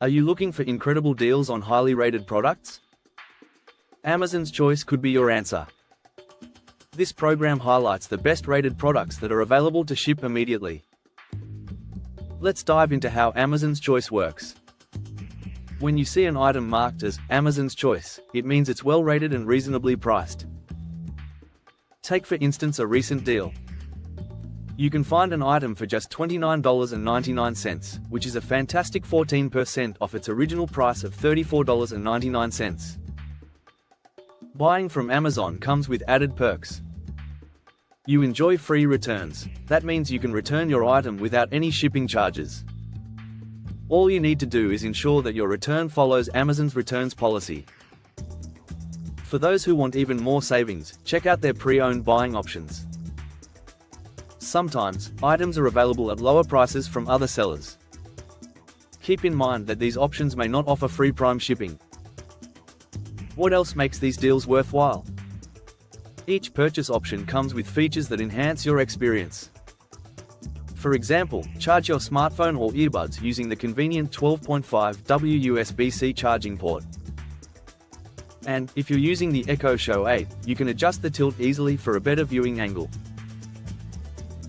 Are you looking for incredible deals on highly rated products? Amazon's Choice could be your answer. This program highlights the best rated products that are available to ship immediately. Let's dive into how Amazon's Choice works. When you see an item marked as Amazon's Choice, it means it's well rated and reasonably priced. Take for instance a recent deal. You can find an item for just $29.99, which is a fantastic 14% off its original price of $34.99. Buying from Amazon comes with added perks. You enjoy free returns. That means you can return your item without any shipping charges. All you need to do is ensure that your return follows Amazon's returns policy. For those who want even more savings, check out their pre-owned buying options. Sometimes, items are available at lower prices from other sellers. Keep in mind that these options may not offer free prime shipping. What else makes these deals worthwhile? Each purchase option comes with features that enhance your experience. For example, charge your smartphone or earbuds using the convenient 12.5W USB-C charging port. And, if you're using the Echo Show 8, you can adjust the tilt easily for a better viewing angle.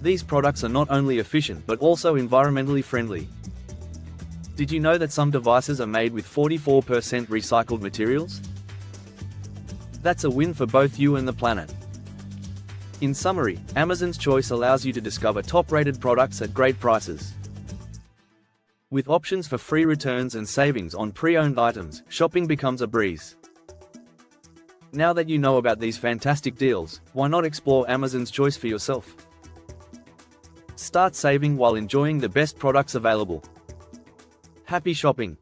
These products are not only efficient but also environmentally friendly. Did you know that some devices are made with 44% recycled materials? That's a win for both you and the planet. In summary, Amazon's Choice allows you to discover top-rated products at great prices. With options for free returns and savings on pre-owned items, shopping becomes a breeze. Now that you know about these fantastic deals, why not explore Amazon's Choice for yourself? Start saving while enjoying the best products available. Happy shopping!